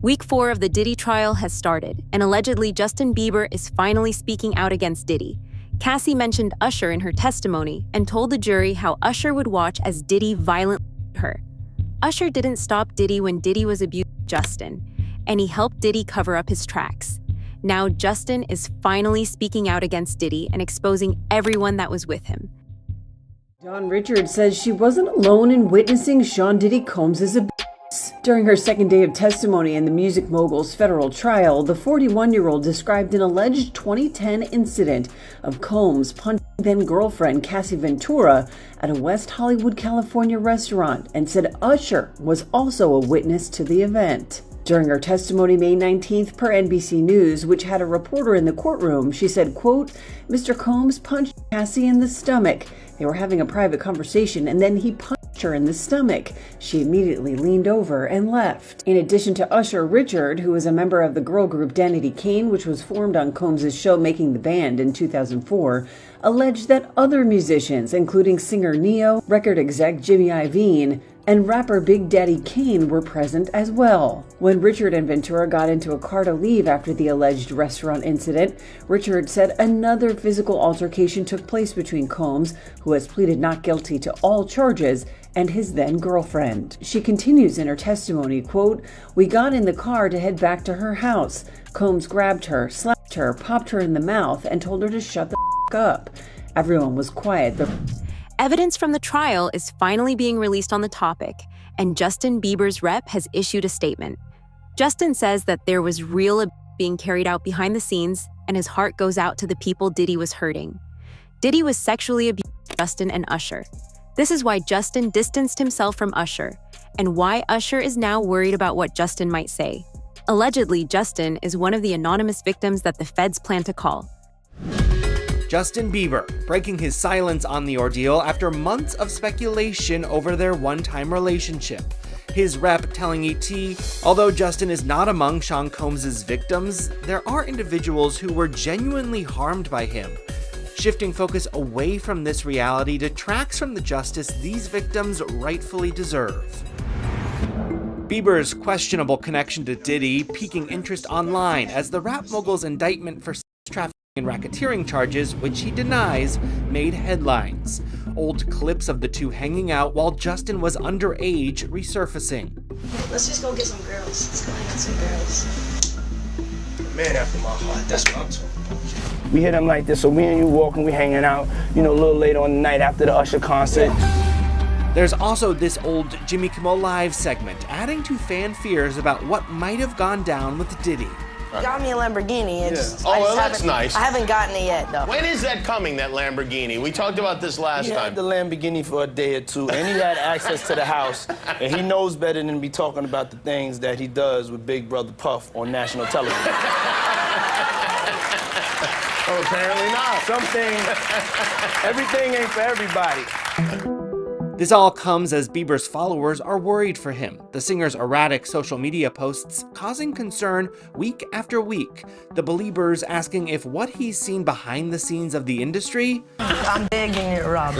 Week 4 of the Diddy trial has started, and allegedly Justin Bieber is finally speaking out against Diddy. Cassie mentioned Usher in her testimony and told the jury how Usher would watch as Diddy violently abused her. Usher didn't stop Diddy when Diddy was abusing Justin, and he helped Diddy cover up his tracks. Now Justin is finally speaking out against Diddy and exposing everyone that was with him. Dawn Richards says she wasn't alone in witnessing Sean Diddy Combs' abuse. During her second day of testimony in the music mogul's federal trial, the 41-year-old described an alleged 2010 incident of Combs punching then-girlfriend Cassie Ventura at a West Hollywood, California restaurant and said Usher was also a witness to the event. During her testimony May 19th per NBC News, which had a reporter in the courtroom, she said, quote, "Mr. Combs punched Cassie in the stomach. They were having a private conversation and then he punched her in the stomach. She immediately leaned over and left." In addition to Usher, Richard, who was a member of the girl group Danity Kane, which was formed on Combs' show Making the Band in 2004, alleged that other musicians, including singer Neo, record exec Jimmy Iovine, and rapper Big Daddy Kane were present as well. When Richard and Ventura got into a car to leave after the alleged restaurant incident, Richard said another physical altercation took place between Combs, who has pleaded not guilty to all charges, and his then-girlfriend. She continues in her testimony, quote, "We got in the car to head back to her house. Combs grabbed her, slapped her, popped her in the mouth, and told her to shut the f*** up. Everyone was quiet." Evidence from the trial is finally being released on the topic, and Justin Bieber's rep has issued a statement. Justin says that there was real abuse being carried out behind the scenes, and his heart goes out to the people Diddy was hurting. Diddy was sexually abusing Justin and Usher. This is why Justin distanced himself from Usher, and why Usher is now worried about what Justin might say. Allegedly, Justin is one of the anonymous victims that the feds plan to call. Justin Bieber breaking his silence on the ordeal after months of speculation over their one-time relationship. His rep telling ET, although Justin is not among Sean Combs' victims, there are individuals who were genuinely harmed by him. Shifting focus away from this reality detracts from the justice these victims rightfully deserve. Bieber's questionable connection to Diddy piquing interest online as the rap mogul's indictment for sex trafficking and racketeering charges, which he denies, made headlines. Old clips of the two hanging out while Justin was underage resurfacing. Let's just go get some girls. Let's go get some girls. Man after my heart, that's what I'm talking about. We hit him like this, so me and you walking, we hanging out, a little later on the night after the Usher concert. There's also this old Jimmy Kimmel Live segment, adding to fan fears about what might have gone down with Diddy. Got me a Lamborghini. That's nice. I haven't gotten it yet, though. When is that coming, that Lamborghini? We talked about this last He time. had the Lamborghini for a day or two, and he had access to the house, and he knows better than to be talking about the things that he does with Big Brother Puff on national television. Oh, apparently not. Everything ain't for everybody. This all comes as Bieber's followers are worried for him, the singer's erratic social media posts causing concern week after week, the Beliebers asking if what he's seen behind the scenes of the industry. I'm begging it, Rob.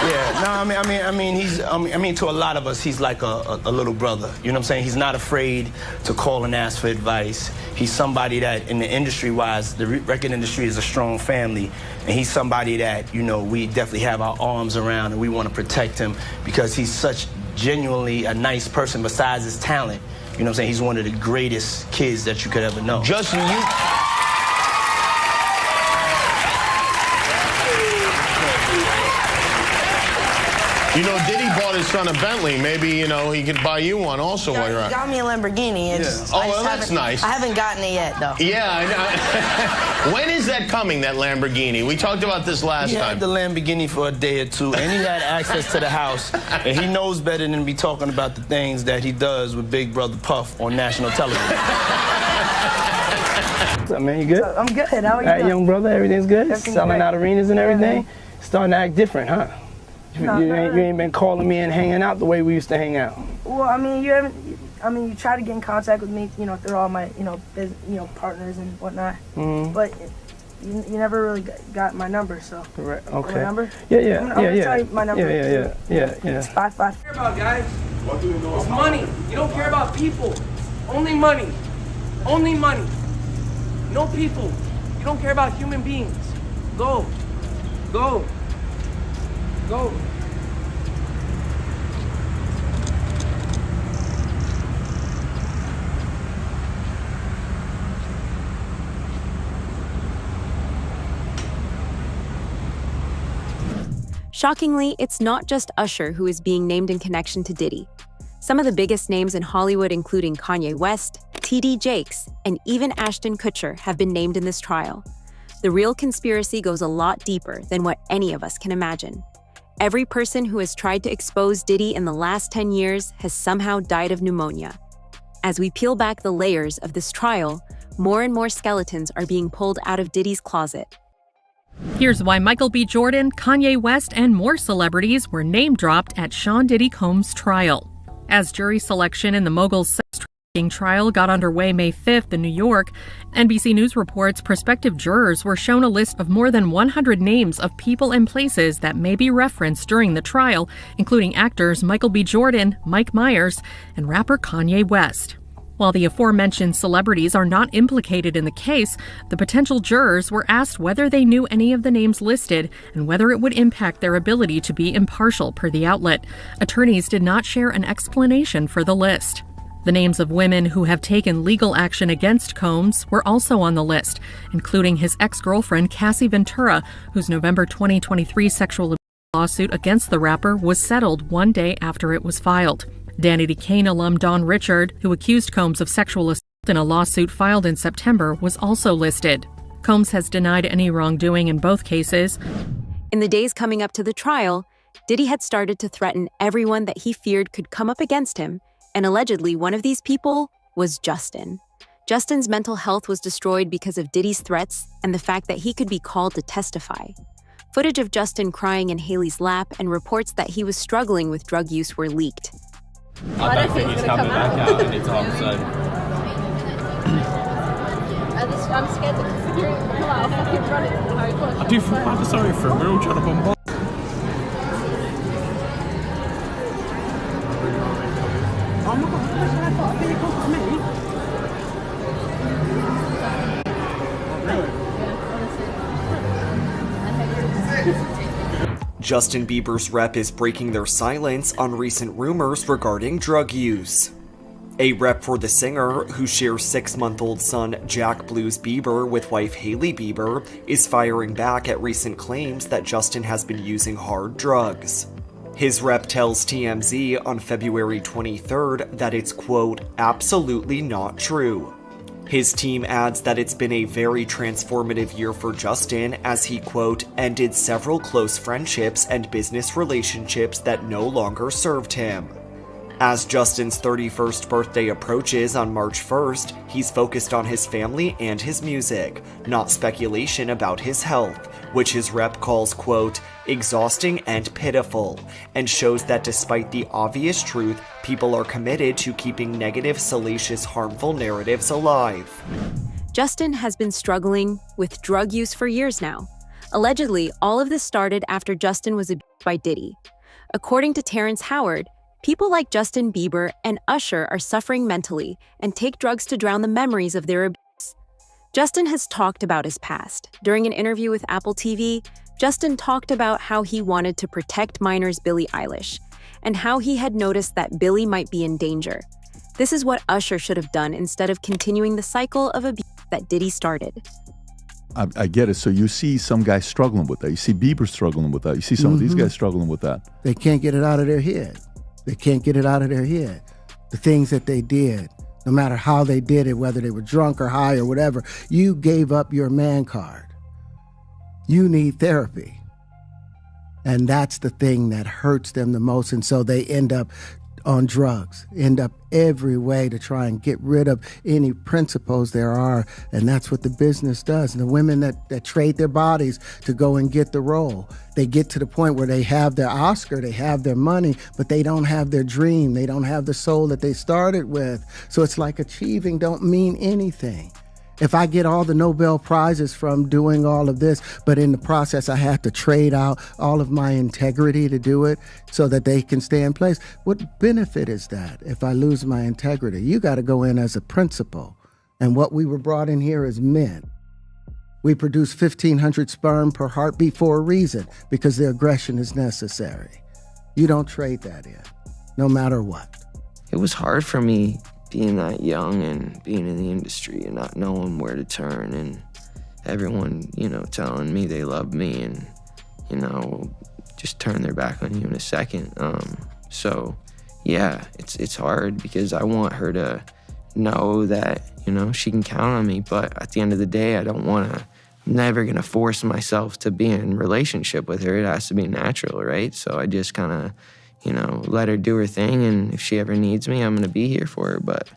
Yeah, no, I mean, to a lot of us, he's like a little brother. You know what I'm saying? He's not afraid to call and ask for advice. He's somebody that, in the industry-wise, the record industry is a strong family, and he's somebody that, we definitely have our arms around, and we want to protect him because he's such genuinely a nice person besides his talent. You know what I'm saying? He's one of the greatest kids that you could ever know. Justin, Diddy bought his son a Bentley. Maybe, he could buy you one also while you're out. Got me a Lamborghini. That's nice. I haven't gotten it yet, though. Yeah, I know. When is that coming, that Lamborghini? We talked about this last time. He had the Lamborghini for a day or two, and he had access to the house, and he knows better than to be talking about the things that he does with Big Brother Puff on national television. What's up, man? You good? I'm good. How are you? All right, young brother, everything's good? Everything's Selling great. out arenas and everything? Starting to act different, huh? You ain't been calling me and hanging out the way we used to hang out. Well, you try to get in contact with me, through all my, partners and whatnot. Mm-hmm. But you never really got my number, so. Right. Okay. My number? Yeah. I'm gonna tell you my number. Yeah. It's 55. Care about, guys. What do you know It's money. You don't care about people. Only money. Only money. No people. You don't care about human beings. Go. Go. Go. Shockingly, it's not just Usher who is being named in connection to Diddy. Some of the biggest names in Hollywood, including Kanye West, T.D. Jakes, and even Ashton Kutcher, have been named in this trial. The real conspiracy goes a lot deeper than what any of us can imagine. Every person who has tried to expose Diddy in the last 10 years has somehow died of pneumonia. As we peel back the layers of this trial, more and more skeletons are being pulled out of Diddy's closet. Here's why Michael B. Jordan, Kanye West, and more celebrities were name-dropped at Sean Diddy Combs' trial. As jury selection in the mogul's sex trafficking trial got underway May 5th in New York, NBC News reports prospective jurors were shown a list of more than 100 names of people and places that may be referenced during the trial, including actors Michael B. Jordan, Mike Myers, and rapper Kanye West. While the aforementioned celebrities are not implicated in the case, the potential jurors were asked whether they knew any of the names listed and whether it would impact their ability to be impartial, per the outlet. Attorneys did not share an explanation for the list. The names of women who have taken legal action against Combs were also on the list, including his ex-girlfriend Cassie Ventura, whose November 2023 sexual abuse lawsuit against the rapper was settled one day after it was filed. Danny DeCane alum Don Richard, who accused Combs of sexual assault in a lawsuit filed in September, was also listed. Combs has denied any wrongdoing in both cases. In the days coming up to the trial, Diddy had started to threaten everyone that he feared could come up against him, and allegedly one of these people was Justin. Justin's mental health was destroyed because of Diddy's threats and the fact that he could be called to testify. Footage of Justin crying in Hailey's lap and reports that he was struggling with drug use were leaked. I don't think he's coming back out anytime soon. I'm scared that security will pull out. I'll fucking run it. I do feel bad sorry for him. We're all trying to bombard. Oh my God, I thought they called me. Justin Bieber's rep is breaking their silence on recent rumors regarding drug use. A rep for the singer, who shares 6-month-old son Jack Blues Bieber with wife Hailey Bieber, is firing back at recent claims that Justin has been using hard drugs. His rep tells TMZ on February 23rd that it's, quote, absolutely not true. His team adds that it's been a very transformative year for Justin as he, quote, ended several close friendships and business relationships that no longer served him. As Justin's 31st birthday approaches on March 1st, he's focused on his family and his music, not speculation about his health, which his rep calls, quote, exhausting and pitiful, and shows that despite the obvious truth, people are committed to keeping negative, salacious, harmful narratives alive. Justin has been struggling with drug use for years now. Allegedly, all of this started after Justin was abused by Diddy. According to Terrence Howard, people like Justin Bieber and Usher are suffering mentally and take drugs to drown the memories of their abuse. Justin has talked about his past. During an interview with Apple TV, Justin talked about how he wanted to protect minors Billie Eilish, and how he had noticed that Billie might be in danger. This is what Usher should have done instead of continuing the cycle of abuse that Diddy started. I get it. So you see some guys struggling with that. You see Bieber struggling with that. You see some of these guys struggling with that. They can't get it out of their head. They can't get it out of their head. The things that they did, no matter how they did it, whether they were drunk or high or whatever, you gave up your man card. You need therapy. And that's the thing that hurts them the most. And so they end up on drugs, end up every way to try and get rid of any principles there are. And that's what the business does. And the women that trade their bodies to go and get the role, they get to the point where they have their Oscar, they have their money, but they don't have their dream. They don't have the soul that they started with. So it's like achieving don't mean anything. If I get all the Nobel Prizes from doing all of this, but in the process I have to trade out all of my integrity to do it so that they can stay in place, what benefit is that if I lose my integrity? You got to go in as a principal. And what we were brought in here as men. We produce 1,500 sperm per heartbeat for a reason, because the aggression is necessary. You don't trade that in, no matter what. It was hard for me being that young and being in the industry and not knowing where to turn, and everyone, telling me they love me and, just turn their back on you in a second. So yeah, it's hard because I want her to know that, she can count on me, but at the end of the day, I'm never gonna force myself to be in a relationship with her. It has to be natural, right? So I just kind of, let her do her thing, and if she ever needs me, I'm gonna be here for her. But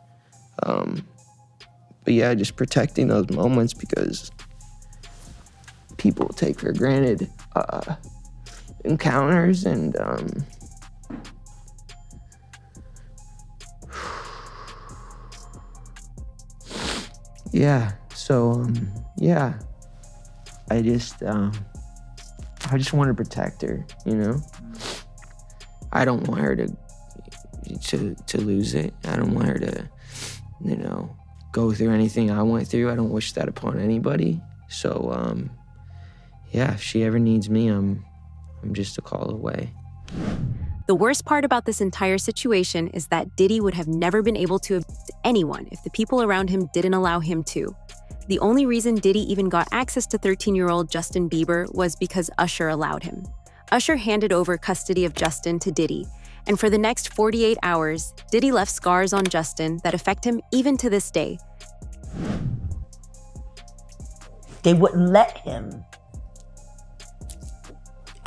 yeah, just protecting those moments because people take for granted encounters and yeah. So yeah, I just want to protect her, I don't want her to lose it. I don't want her to, go through anything I went through. I don't wish that upon anybody. So, yeah, if she ever needs me, I'm just a call away. The worst part about this entire situation is that Diddy would have never been able to abuse anyone if the people around him didn't allow him to. The only reason Diddy even got access to 13-year-old Justin Bieber was because Usher allowed him. Usher handed over custody of Justin to Diddy, and for the next 48 hours, Diddy left scars on Justin that affect him even to this day. They wouldn't let him.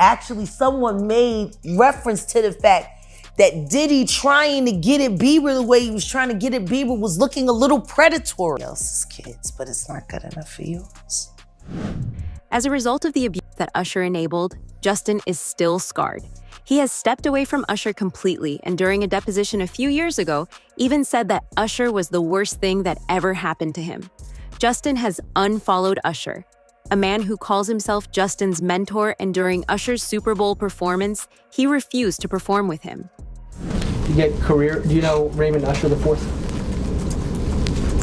Actually, someone made reference to the fact that Diddy trying to get at Bieber the way he was trying to get at Bieber was looking a little predatory. Else's kids, but it's not good enough for yours. As a result of the abuse that Usher enabled, Justin is still scarred. He has stepped away from Usher completely, and during a deposition a few years ago, even said that Usher was the worst thing that ever happened to him. Justin has unfollowed Usher, a man who calls himself Justin's mentor, and during Usher's Super Bowl performance, he refused to perform with him. You get career, do you know Raymond Usher IV?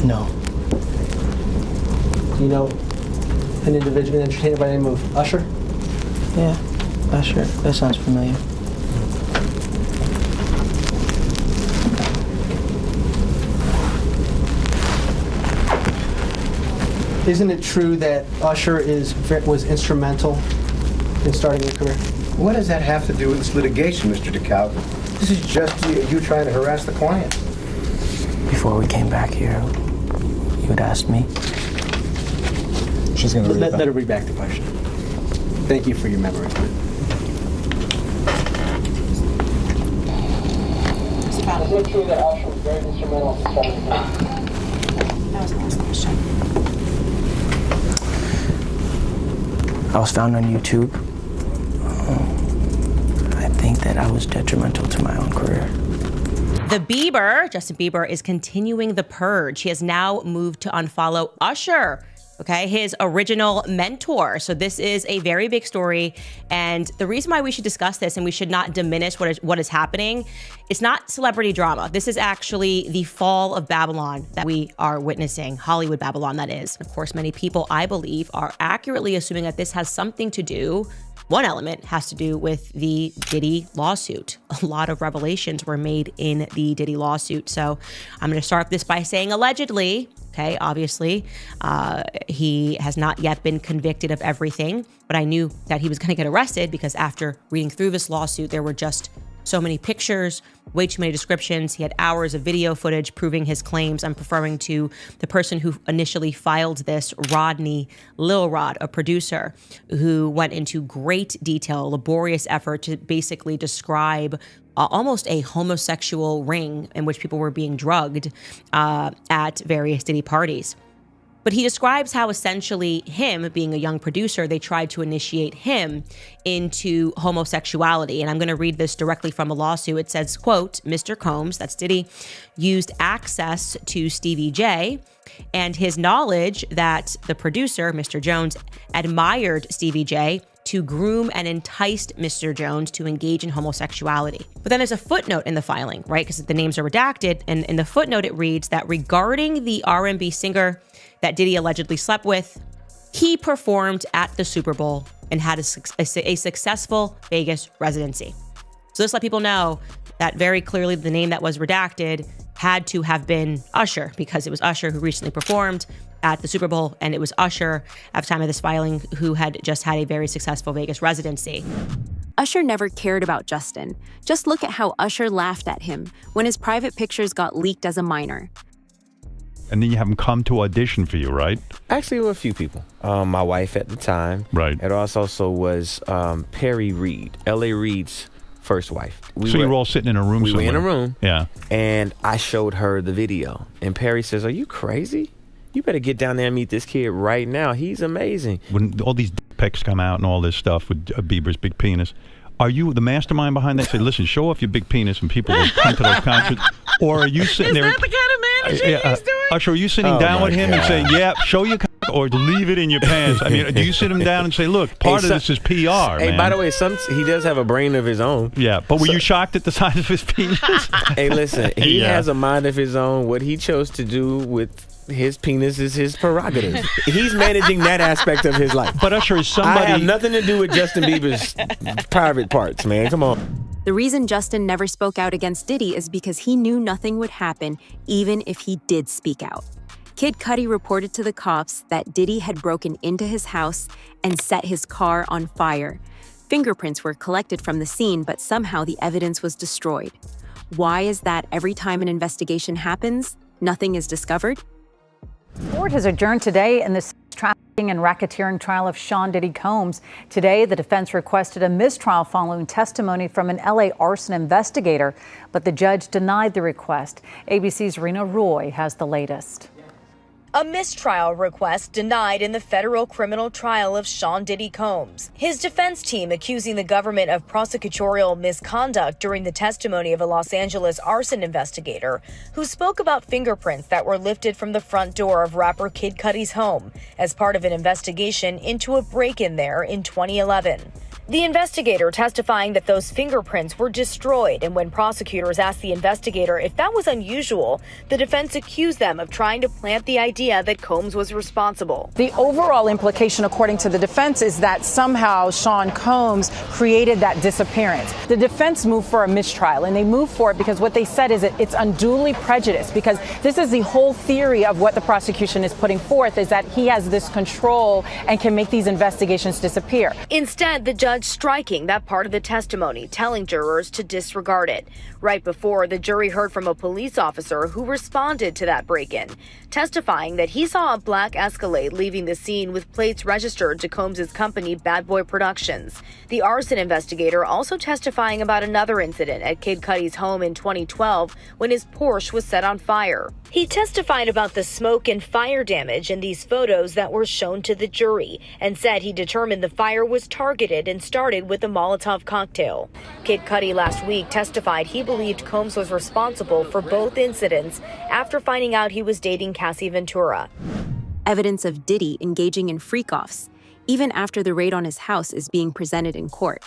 No. Do you know an individual, an entertainer by the name of Usher? Yeah, Usher, that sounds familiar. Isn't it true that Usher was instrumental in starting your career? What does that have to do with this litigation, Mr. DeKalb? This is just you trying to harass the client. Before we came back here, you had asked me. She's going to let her read back the question. Thank you for your memory. Is it true that Usher was very instrumental in starting the That was the last question. I was found on YouTube. I think that I was detrimental to my own career. Justin Bieber, is continuing the purge. He has now moved to unfollow Usher, okay, his original mentor. So this is a very big story. And the reason why we should discuss this and we should not diminish what is happening, it's not celebrity drama. This is actually the fall of Babylon that we are witnessing, Hollywood Babylon, that is. Of course, many people, I believe, are accurately assuming that this has something to do, one element has to do with the Diddy lawsuit. A lot of revelations were made in the Diddy lawsuit. So I'm going to start this by saying allegedly. Okay, obviously, he has not yet been convicted of everything, but I knew that he was going to get arrested because after reading through this lawsuit, there were just so many pictures, way too many descriptions. He had hours of video footage proving his claims. I'm referring to the person who initially filed this, Rodney Lil Rod, a producer who went into great detail, laborious effort to basically describe almost a homosexual ring in which people were being drugged at various Diddy parties. But he describes how essentially him, being a young producer, they tried to initiate him into homosexuality. And I'm going to read this directly from a lawsuit. It says, quote, Mr. Combs, that's Diddy, used access to Stevie J and his knowledge that the producer, Mr. Jones, admired Stevie J to groom and enticed Mr. Jones to engage in homosexuality. But then there's a footnote in the filing, right? Because the names are redacted. And in the footnote, it reads that regarding the R&B singer that Diddy allegedly slept with, he performed at the Super Bowl and had a successful Vegas residency. So this let people know that very clearly the name that was redacted had to have been Usher, because it was Usher who recently performed at the Super Bowl, and it was Usher at the time of this filing who had just had a very successful Vegas residency. Usher never cared about Justin. Just look at how Usher laughed at him when his private pictures got leaked as a minor. And then you have him come to audition for you, right? Actually, with a few people. My wife at the time. Right. It also was Perry Reed, L.A. Reid's first wife. So you were all sitting in a room somewhere? We were in a room. Yeah. And I showed her the video. And Perry says, "Are you crazy? You better get down there and meet this kid right now. He's amazing." When all these dick pics come out and all this stuff with Bieber's big penis, are you the mastermind behind that? Say, listen, show off your big penis and people will come to those concerts? Or are you sitting there? Is that the kind of managing he's doing? Usher, are you sitting down with him and saying, yeah, show your cock, or leave it in your pants? I mean, do you sit him down and say, look, part of this is PR, Hey, man. by the way, he does have a brain of his own. Yeah, but were you shocked at the size of his penis? Hey, listen, he has a mind of his own. What he chose to do with his penis is his prerogative. He's managing that aspect of his life. But Usher is somebody... I have nothing to do with Justin Bieber's private parts, man. Come on. The reason Justin never spoke out against Diddy is because he knew nothing would happen even if he did speak out. Kid Cudi reported to the cops that Diddy had broken into his house and set his car on fire. Fingerprints were collected from the scene, but somehow the evidence was destroyed. Why is that every time an investigation happens, nothing is discovered? Court has adjourned today in the trafficking and racketeering trial of Sean Diddy Combs. Today, the defense requested a mistrial following testimony from an LA arson investigator, but the judge denied the request. ABC's Rena Roy has the latest. A mistrial request denied in the federal criminal trial of Sean Diddy Combs. His defense team accusing the government of prosecutorial misconduct during the testimony of a Los Angeles arson investigator who spoke about fingerprints that were lifted from the front door of rapper Kid Cudi's home as part of an investigation into a break-in there in 2011. The investigator testifying that those fingerprints were destroyed, and when prosecutors asked the investigator if that was unusual, the defense accused them of trying to plant the idea that Combs was responsible. The overall implication, according to the defense, is that somehow Sean Combs created that disappearance. The defense moved for a mistrial, and they moved for it because what they said is it's unduly prejudiced, because this is the whole theory of what the prosecution is putting forth, is that he has this control and can make these investigations disappear. Instead, the judge striking that part of the testimony, telling jurors to disregard it. Right before, the jury heard from a police officer who responded to that break-in, testifying that he saw a black Escalade leaving the scene with plates registered to Combs' company Bad Boy Productions. The arson investigator also testifying about another incident at Kid Cudi's home in 2012 when his Porsche was set on fire. He testified about the smoke and fire damage in these photos that were shown to the jury and said he determined the fire was targeted and started with a Molotov cocktail. Kid Cudi last week testified he believed Combs was responsible for both incidents after finding out he was dating Cassie Ventura. Evidence of Diddy engaging in freak-offs, even after the raid on his house, is being presented in court.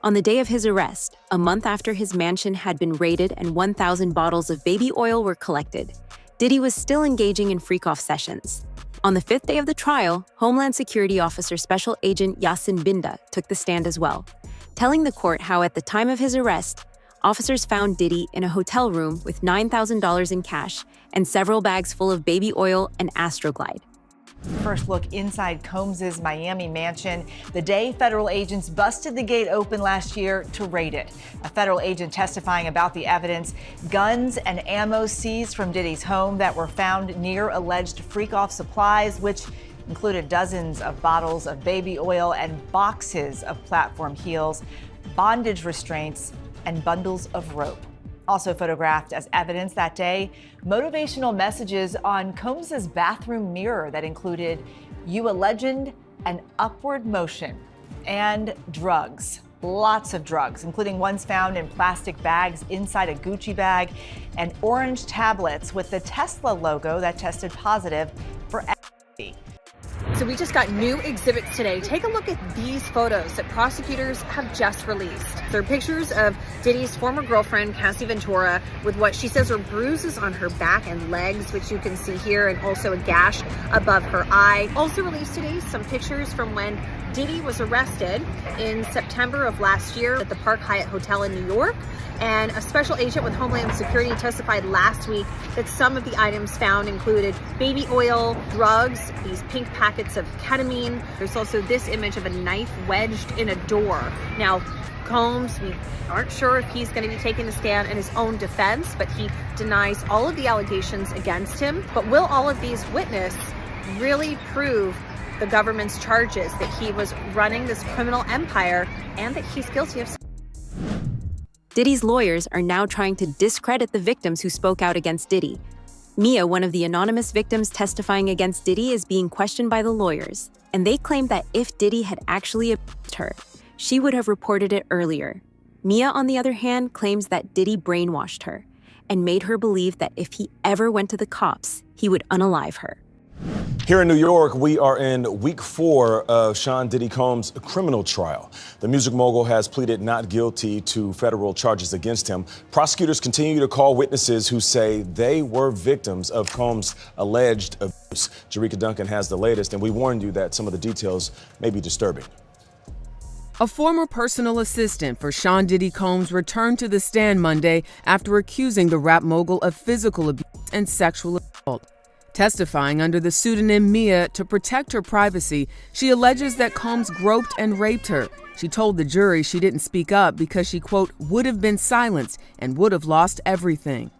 On the day of his arrest, a month after his mansion had been raided and 1,000 bottles of baby oil were collected, Diddy was still engaging in freak-off sessions. On the fifth day of the trial, Homeland Security Officer Special Agent Justin Bieber took the stand as well, telling the court how at the time of his arrest, officers found Diddy in a hotel room with $9,000 in cash and several bags full of baby oil and Astroglide. First look inside Combs' Miami mansion, the day federal agents busted the gate open last year to raid it. A federal agent testifying about the evidence, guns and ammo seized from Diddy's home that were found near alleged freak-off supplies, which included dozens of bottles of baby oil and boxes of platform heels, bondage restraints, and bundles of rope. Also photographed as evidence that day, motivational messages on Combs's bathroom mirror that included "You a legend," and "Upward motion," and drugs. Lots of drugs, including ones found in plastic bags inside a Gucci bag, and orange tablets with the Tesla logo that tested positive for ecstasy. So we just got new exhibits today. Take a look at these photos that prosecutors have just released. They're pictures of Diddy's former girlfriend, Cassie Ventura, with what she says are bruises on her back and legs, which you can see here, and also a gash above her eye. Also released today, some pictures from when Diddy was arrested in September of last year at the Park Hyatt Hotel in New York. And a special agent with Homeland Security testified last week that some of the items found included baby oil, drugs, these pink packets of ketamine. There's also this image of a knife wedged in a door. Now, Combs, we aren't sure if he's going to be taking a stand in his own defense, but he denies all of the allegations against him. But will all of these witnesses really prove the government's charges that he was running this criminal empire and that he's guilty of? Diddy's lawyers are now trying to discredit the victims who spoke out against Diddy. Mia, one of the anonymous victims testifying against Diddy, is being questioned by the lawyers, and they claim that if Diddy had actually abused her, she would have reported it earlier. Mia, on the other hand, claims that Diddy brainwashed her and made her believe that if he ever went to the cops, he would unalive her. Here in New York, we are in week 4 of Sean Diddy Combs' criminal trial. The music mogul has pleaded not guilty to federal charges against him. Prosecutors continue to call witnesses who say they were victims of Combs' alleged abuse. Jerika Duncan has the latest, and we warned you that some of the details may be disturbing. A former personal assistant for Sean Diddy Combs returned to the stand Monday after accusing the rap mogul of physical abuse and sexual assault. Testifying under the pseudonym Mia to protect her privacy, she alleges that Combs groped and raped her. She told the jury she didn't speak up because she, quote, would have been silenced and would have lost everything.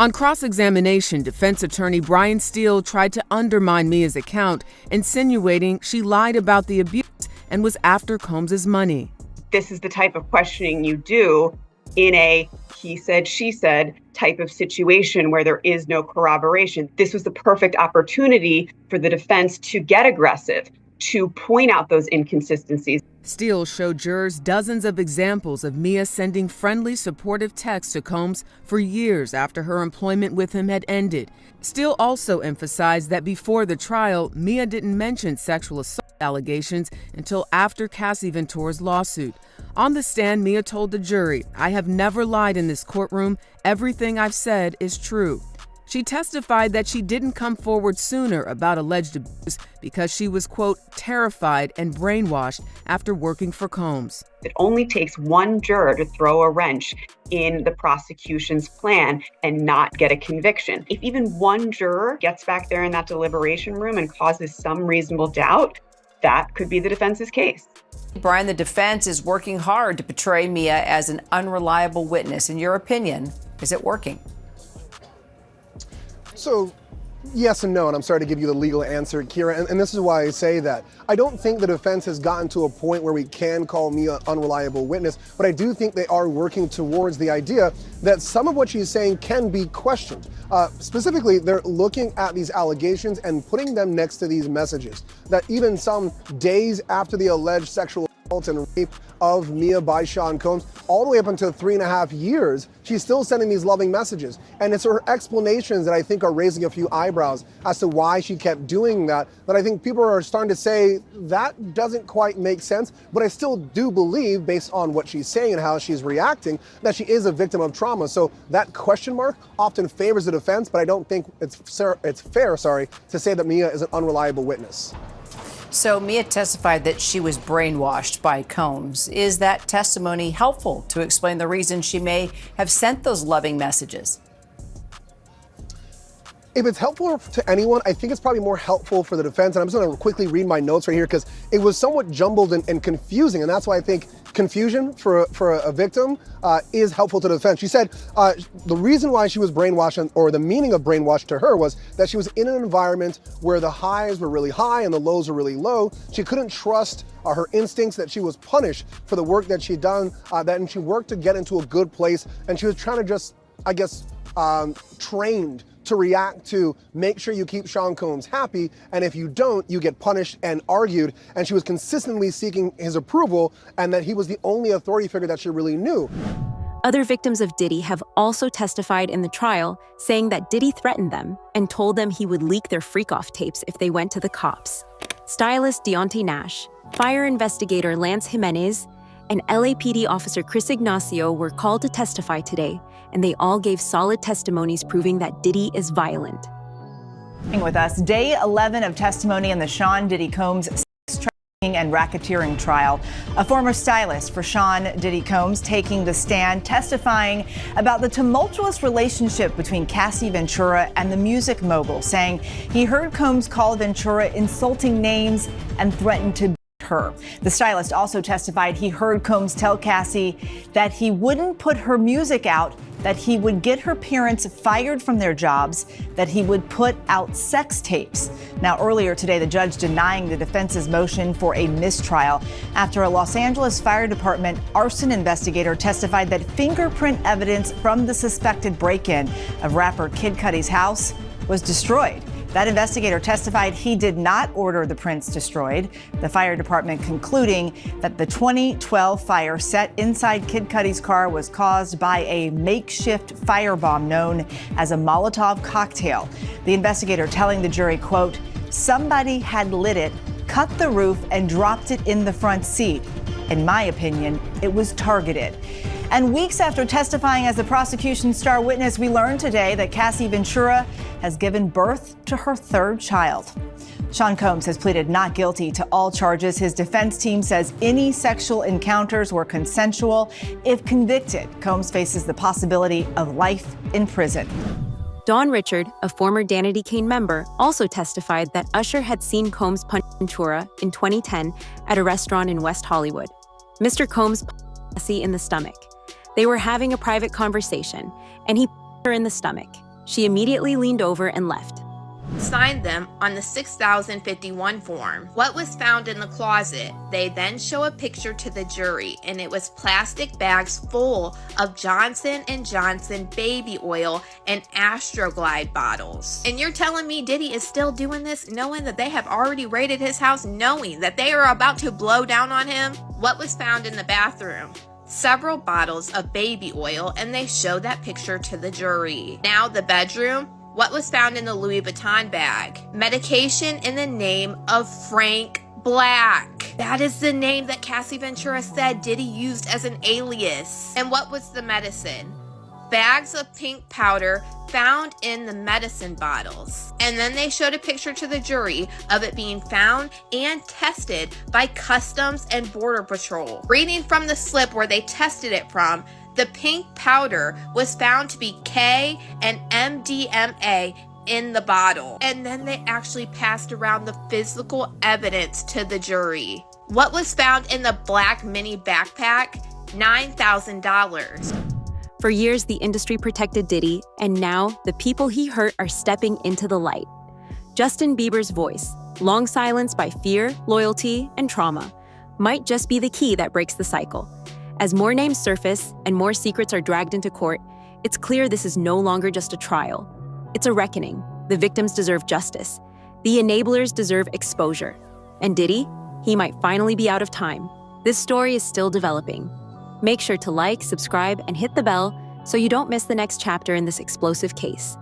On cross-examination, defense attorney Brian Steele tried to undermine Mia's account, insinuating she lied about the abuse and was after Combs' money. This is the type of questioning you do in a he said, she said type of situation where there is no corroboration. This was the perfect opportunity for the defense to get aggressive, to point out those inconsistencies. Steele showed jurors dozens of examples of Mia sending friendly, supportive texts to Combs for years after her employment with him had ended. Steele also emphasized that before the trial, Mia didn't mention sexual assault allegations until after Cassie Ventura's lawsuit. On the stand, Mia told the jury, "I have never lied in this courtroom. Everything I've said is true." She testified that she didn't come forward sooner about alleged abuse because she was, quote, terrified and brainwashed after working for Combs. It only takes one juror to throw a wrench in the prosecution's plan and not get a conviction. If even one juror gets back there in that deliberation room and causes some reasonable doubt, that could be the defense's case. Brian, the defense is working hard to portray Mia as an unreliable witness. In your opinion, is it working? So, yes and no, and I'm sorry to give you the legal answer, Kira, and this is why I say that. I don't think the defense has gotten to a point where we can call Mia an unreliable witness, but I do think they are working towards the idea that some of what she's saying can be questioned. Specifically, they're looking at these allegations and putting them next to these messages, that even some days after the alleged sexual assault and rape of Mia by Sean Combs, all the way up until 3.5 years, she's still sending these loving messages. And it's her explanations that I think are raising a few eyebrows as to why she kept doing that I think people are starting to say that doesn't quite make sense. But I still do believe, based on what she's saying and how she's reacting, that she is a victim of trauma. So that question mark often favors the defense, but I don't think it's fair, to say that Mia is an unreliable witness. So Mia testified that she was brainwashed by Combs. Is that testimony helpful to explain the reason she may have sent those loving messages? If it's helpful to anyone, I think it's probably more helpful for the defense. And I'm just going to quickly read my notes right here because it was somewhat jumbled and confusing. And that's why I think confusion for a victim is helpful to the defense. She said the reason why she was brainwashed, or the meaning of brainwashed to her, was that she was in an environment where the highs were really high and the lows were really low. She couldn't trust her instincts, that she was punished for the work that she'd done, and she worked to get into a good place. And she was trying to just trained to react to make sure you keep Sean Combs happy, and if you don't, you get punished and argued. And she was consistently seeking his approval, and that he was the only authority figure that she really knew. Other victims of Diddy have also testified in the trial, saying that Diddy threatened them and told them he would leak their freak-off tapes if they went to the cops. Stylist Deontay Nash, fire investigator Lance Jimenez, and LAPD officer Chris Ignacio were called to testify today, and they all gave solid testimonies proving that Diddy is violent. With us, day 11 of testimony in the Sean Diddy Combs sex trafficking and racketeering trial. A former stylist for Sean Diddy Combs taking the stand, testifying about the tumultuous relationship between Cassie Ventura and the music mogul, saying he heard Combs call Ventura insulting names and threatened to beat her. The stylist also testified he heard Combs tell Cassie that he wouldn't put her music out, that he would get her parents fired from their jobs, that he would put out sex tapes. Now, earlier today, the judge denying the defense's motion for a mistrial after a Los Angeles Fire Department arson investigator testified that fingerprint evidence from the suspected break-in of rapper Kid Cudi's house was destroyed. That investigator testified he did not order the prints destroyed. The fire department concluding that the 2012 fire set inside Kid Cudi's car was caused by a makeshift firebomb known as a Molotov cocktail. The investigator telling the jury, quote, "Somebody had lit it, cut the roof, and dropped it in the front seat. In my opinion, it was targeted." And weeks after testifying as the prosecution's star witness, we learned today that Cassie Ventura has given birth to her third child. Sean Combs has pleaded not guilty to all charges. His defense team says any sexual encounters were consensual. If convicted, Combs faces the possibility of life in prison. Dawn Richard, a former Danity Kane member, also testified that Usher had seen Combs punch Ventura in 2010 at a restaurant in West Hollywood. Mr. Combs punched Cassie in the stomach. They were having a private conversation, and he punched her in the stomach. She immediately leaned over and left. Signed them on the 6051 form. What was found in the closet? They then show a picture to the jury, and it was plastic bags full of Johnson & Johnson baby oil and Astroglide bottles. And you're telling me Diddy is still doing this, knowing that they have already raided his house, knowing that they are about to blow down on him? What was found in the bathroom? Several bottles of baby oil, and they show that picture to the jury. Now the bedroom. What was found in the Louis Vuitton bag? Medication in the name of Frank Black. That is the name that Cassie Ventura said Diddy used as an alias. And what was the medicine? Bags of pink powder found in the medicine bottles. And then they showed a picture to the jury of it being found and tested by Customs and Border Patrol. Reading from the slip where they tested it from, the pink powder was found to be K and MDMA in the bottle. And then they actually passed around the physical evidence to the jury. What was found in the black mini backpack? $9,000. For years, the industry protected Diddy, and now the people he hurt are stepping into the light. Justin Bieber's voice, long silenced by fear, loyalty, and trauma, might just be the key that breaks the cycle. As more names surface and more secrets are dragged into court, it's clear this is no longer just a trial. It's a reckoning. The victims deserve justice. The enablers deserve exposure. And Diddy, he might finally be out of time. This story is still developing. Make sure to like, subscribe, and hit the bell so you don't miss the next chapter in this explosive case.